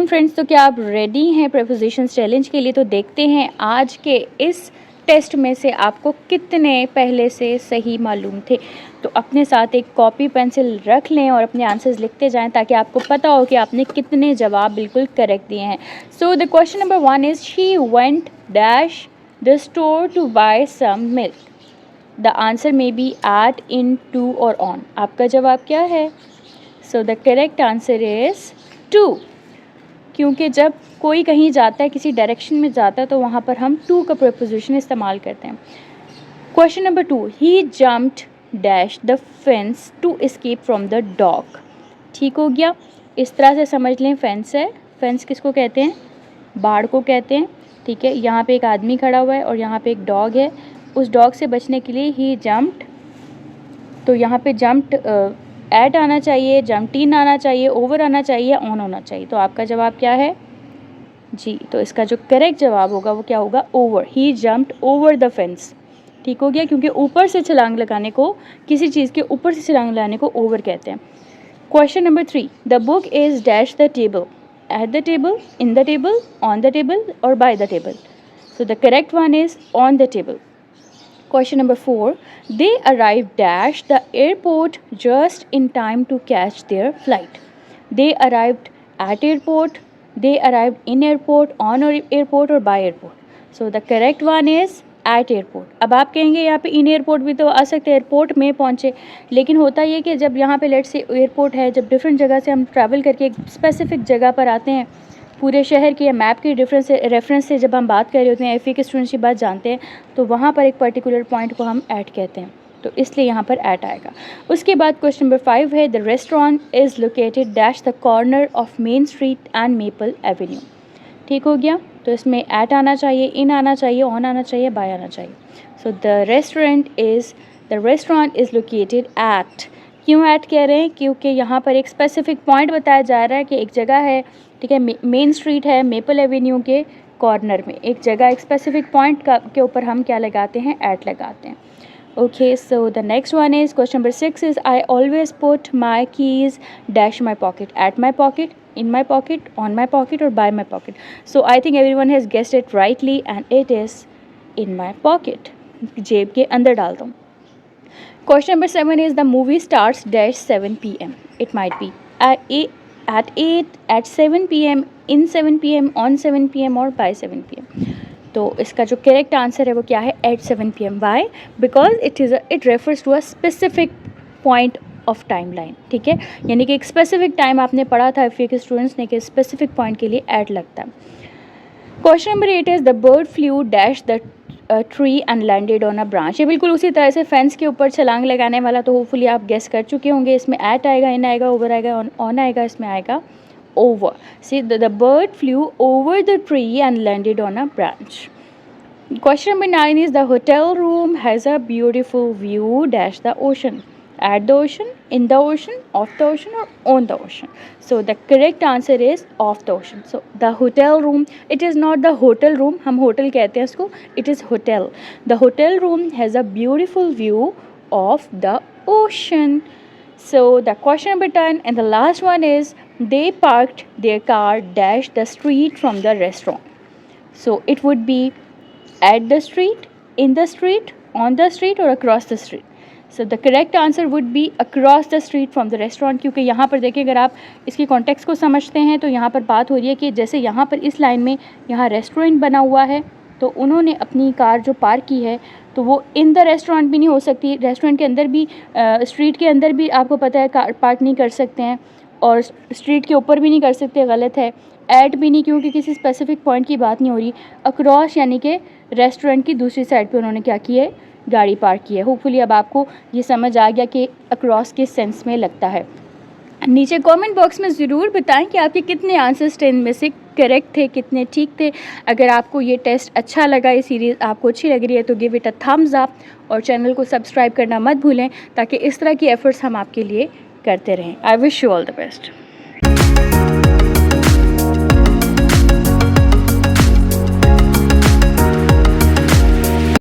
Afternoon friends, तो क्या आप रेडी हैं प्रीपोजिशंस चैलेंज के लिए? तो देखते हैं आज के इस टेस्ट में से आपको कितने पहले से सही मालूम थे। तो अपने साथ एक कॉपी पेंसिल रख लें और अपने आंसर्स लिखते जाएं ताकि आपको पता हो कि आपने कितने जवाब बिल्कुल करेक्ट दिए हैं। So the question number 1 is she went dash the store to buy some milk. The answer may be at, in, to और ऑन। आपका जवाब क्या है? So the correct answer is 2, क्योंकि जब कोई कहीं जाता है, किसी डायरेक्शन में जाता है, तो वहाँ पर हम टू का प्रीपोजिशन इस्तेमाल करते हैं। Question number 2, he jumped dash the fence to escape from the dog. ठीक हो गया, इस तरह से समझ लें। फेंस है, फेंस किसको कहते हैं? बाड़ को कहते हैं। ठीक है, यहाँ पे एक आदमी खड़ा हुआ है और यहाँ पे एक डॉग है। उस डॉग से बचने के लिए ही जम्प्ड, तो यहाँ पे जम्प्ड एट आना चाहिए, जम्प्ड इन आना चाहिए, ओवर आना चाहिए, ऑन होना चाहिए। तो आपका जवाब क्या है जी? तो इसका जो करेक्ट जवाब होगा वो क्या होगा? Over. He jumped over the fence. ठीक हो गया, क्योंकि ऊपर से छलांग लगाने को, किसी चीज़ के ऊपर से छलांग लगाने को ओवर कहते हैं। Question number 3, the book is dash the table. At the table, in the table, on the table और by the table. So the correct one is on the table. Question number 4, they arrived dash the airport just in time to catch their flight. They arrived at airport, they arrived in airport, on airport और by airport. So the correct one is at airport. अब आप कहेंगे यहाँ पे in airport भी तो आ सकते हैं, एयरपोर्ट में पहुँचे। लेकिन होता ये कि जब यहाँ पे लेट से एयरपोर्ट है, जब डिफरेंट जगह से हम ट्रैवल करके एक स्पेसिफिक जगह पर आते हैं, पूरे शहर के या मैप के रेफरेंस से जब हम बात कर रहे होते हैं, एफए के स्टूडेंट्स की बात जानते हैं, तो वहाँ पर एक पर्टिकुलर पॉइंट को हम ऐट कहते हैं, तो इसलिए यहाँ पर ऐट आएगा। उसके बाद क्वेश्चन नंबर 5 है, the restaurant is located dash the corner of main street and maple Avenue. ठीक हो गया, तो इसमें ऐट आना चाहिए, इन आना चाहिए, ऑन आना चाहिए, बाय आना चाहिए। So the restaurant is located at. क्यों ऐट कह रहे हैं? क्योंकि यहाँ पर एक स्पेसिफिक पॉइंट बताया जा रहा है कि एक जगह है, ठीक है, मेन स्ट्रीट है, मेपल एवेन्यू के कॉर्नर में एक जगह, एक स्पेसिफिक पॉइंट के ऊपर हम क्या लगाते हैं? ऐट लगाते हैं। Okay, so the next one is question number 6 is I always put my keys dash my pocket. At my pocket, in my pocket, on my pocket और by my pocket. So I think everyone has guessed it rightly and it is in my pocket. जेब के अंदर डालता हूँ। Question number 7 is the movie starts dash 7 p.m. It might be at 8, at 7 p.m, in 7 p.m, on 7 p.m और by 7 p.m. तो इसका जो correct answer है वो क्या है? at 7 p.m. Why? Because it refers to a specific point of timeline. ठीक है, यानी कि एक स्पेसिफिक टाइम आपने पढ़ा था एफए के स्टूडेंट्स ने कि स्पेसिफिक पॉइंट के लिए at लगता है। Question number 8 is the bird flu dash the tree and landed on a branch. ये बिल्कुल उसी तरह से फेंस के ऊपर छलांग लगाने वाला, तो होपफुली आप गेस कर चुके होंगे। इसमें ऐट आएगा, इन आएगा, ओवर आएगा, ऑन आएगा, इसमें आएगा over. See the bird flu over the tree and landed on a branch. Question number 9 is the hotel room has a beautiful view dash the ocean. At the ocean, in the ocean, off the ocean or on the ocean. So the correct answer is off the ocean. So the hotel room, it is not the hotel room, हम hotel कहते हैं इसको, it is hotel. The hotel room has a beautiful view of the ocean. So the question number 10 and the last one is they parked their car dash the street from the restaurant. So it would be at the street, in the street, on the street or across the street. So the correct answer would be across the street from the restaurant, क्योंकि यहाँ पर देखिए, अगर आप इसकी context को समझते हैं तो यहाँ पर बात हो रही है कि जैसे यहाँ पर इस लाइन में यहाँ रेस्टोरेंट बना हुआ है, तो उन्होंने अपनी कार जो पार्क की है, तो वो इन द रेस्टोरेंट भी नहीं हो सकती, रेस्टोरेंट के अंदर भी, स्ट्रीट के अंदर भी आपको पता है कार पार्क नहीं कर सकते हैं, और स्ट्रीट के ऊपर भी नहीं कर सकते, गलत है। ऐट भी नहीं, क्योंकि किसी स्पेसिफिक पॉइंट की बात नहीं हो रही। अक्रॉस यानी कि रेस्टोरेंट की दूसरी साइड पे उन्होंने क्या किया है? गाड़ी पार्क की है। होपफुली अब आपको ये समझ आ गया कि अक्रॉस किस सेंस में लगता है। नीचे कमेंट बॉक्स में ज़रूर बताएं कि आपके कितने आंसर्स 10 में से करेक्ट थे, कितने ठीक थे। अगर आपको ये टेस्ट अच्छा लगा, ये सीरीज़ आपको अच्छी लग रही है, तो give it a thumbs up और चैनल को सब्सक्राइब करना मत भूलें, ताकि इस तरह की एफ़र्ट्स हम आपके लिए करते रहें। I wish you all the best.